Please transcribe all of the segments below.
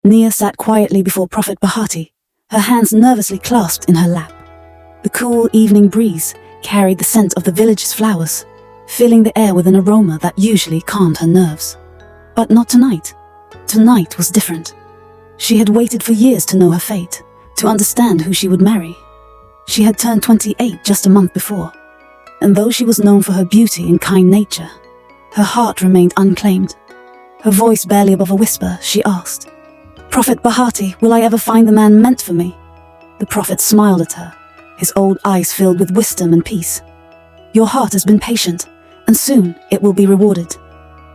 Nia sat quietly before Prophet Bahati, her hands nervously clasped in her lap. The cool evening breeze carried the scent of the village's flowers, filling the air with an aroma that usually calmed her nerves. But not tonight. Tonight was different. She had waited for years to know her fate, to understand who she would marry. She had turned 28 just a month before, and though she was known for her beauty and kind nature, her heart remained unclaimed. Her voice barely above a whisper, she asked, "Prophet Bahati, will I ever find the man meant for me?" The prophet smiled at her, his old eyes filled with wisdom and peace. "Your heart has been patient, and soon it will be rewarded.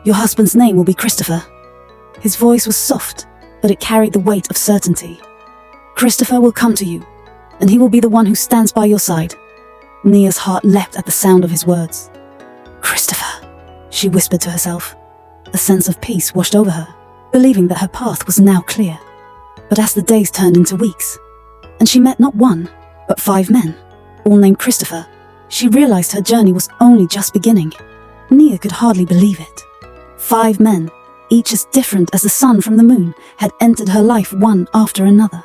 Your husband's name will be Christopher." His voice was soft, but it carried the weight of certainty. "Christopher will come to you, and he will be the one who stands by your side." Nia's heart leapt at the sound of his words. "Christopher," she whispered to herself. A sense of peace washed over her, believing that her path was now clear. But as the days turned into weeks, and she met not one, but 5 men, all named Christopher, she realized her journey was only just beginning. Nia could hardly believe it. 5 men, each as different as the sun from the moon, had entered her life one after another.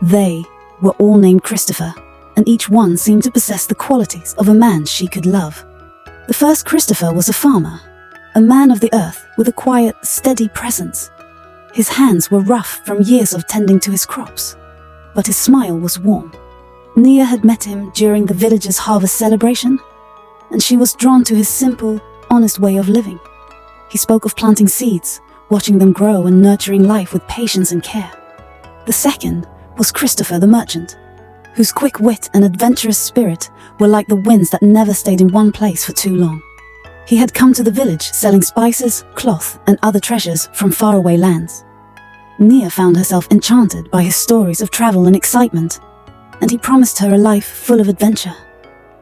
They were all named Christopher, and each one seemed to possess the qualities of a man she could love. The first Christopher was a farmer, a man of the earth with a quiet, steady presence. His hands were rough from years of tending to his crops, but his smile was warm. Nia had met him during the village's harvest celebration, and she was drawn to his simple, honest way of living. He spoke of planting seeds, watching them grow and nurturing life with patience and care. The second was Christopher the merchant, whose quick wit and adventurous spirit were like the winds that never stayed in one place for too long. He had come to the village selling spices, cloth, and other treasures from faraway lands. Nia found herself enchanted by his stories of travel and excitement, and he promised her a life full of adventure.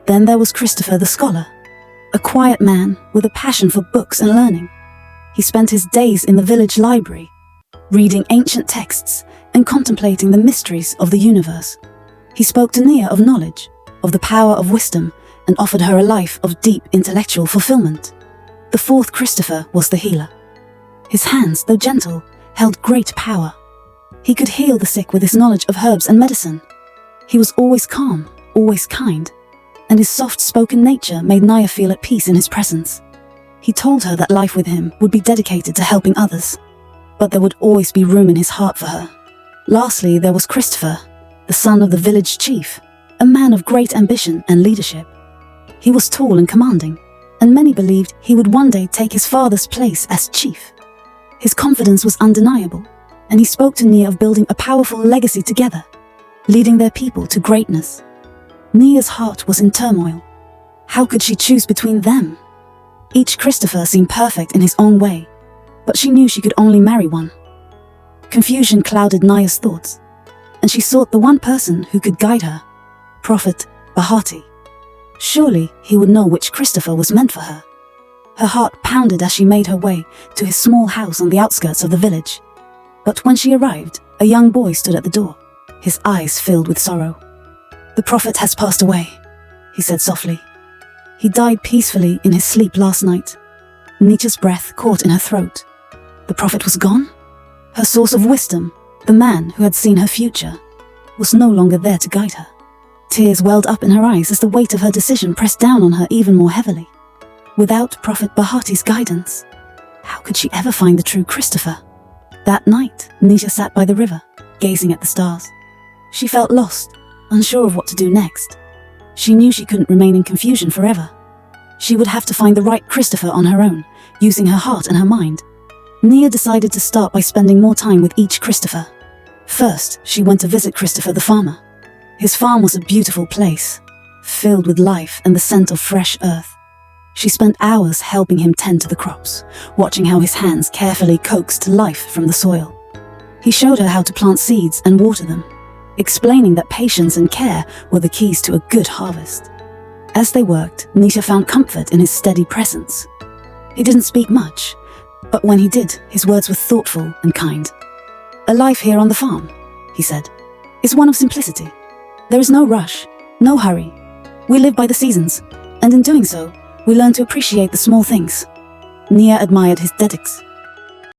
Then there was Christopher the scholar, a quiet man with a passion for books and learning. He spent his days in the village library, reading ancient texts and contemplating the mysteries of the universe. He spoke to Nia of knowledge, of the power of wisdom, and offered her a life of deep intellectual fulfillment. The fourth Christopher was the healer. His hands, though gentle, held great power. He could heal the sick with his knowledge of herbs and medicine. He was always calm, always kind, and his soft-spoken nature made Nia feel at peace in his presence. He told her that life with him would be dedicated to helping others, but there would always be room in his heart for her. Lastly, there was Christopher, the son of the village chief, a man of great ambition and leadership. He was tall and commanding, and many believed he would one day take his father's place as chief. His confidence was undeniable, and he spoke to Nia of building a powerful legacy together, leading their people to greatness. Nia's heart was in turmoil. How could she choose between them? Each Christopher seemed perfect in his own way, but she knew she could only marry one. Confusion clouded Nia's thoughts, and she sought the one person who could guide her, Prophet Bahati. Surely he would know which Christopher was meant for her. Her heart pounded as she made her way to his small house on the outskirts of the village. But when she arrived, a young boy stood at the door, his eyes filled with sorrow. "The prophet has passed away," he said softly. "He died peacefully in his sleep last night." Nietzsche's breath caught in her throat. The prophet was gone? Her source of wisdom, the man who had seen her future, was no longer there to guide her. Tears welled up in her eyes as the weight of her decision pressed down on her even more heavily. Without Prophet Bahati's guidance, how could she ever find the true Christopher? That night, Nietzsche sat by the river, gazing at the stars. She felt lost, unsure of what to do next. She knew she couldn't remain in confusion forever. She would have to find the right Christopher on her own, using her heart and her mind. Nia decided to start by spending more time with each Christopher. First, she went to visit Christopher the farmer. His farm was a beautiful place, filled with life and the scent of fresh earth. She spent hours helping him tend to the crops, watching how his hands carefully coaxed life from the soil. He showed her how to plant seeds and water them, explaining that patience and care were the keys to a good harvest. As they worked, Nisha found comfort in his steady presence. He didn't speak much, but when he did, his words were thoughtful and kind. "A life here on the farm," he said, "is one of simplicity. There is no rush, no hurry. We live by the seasons, and in doing so, we learn to appreciate the small things." Nia admired his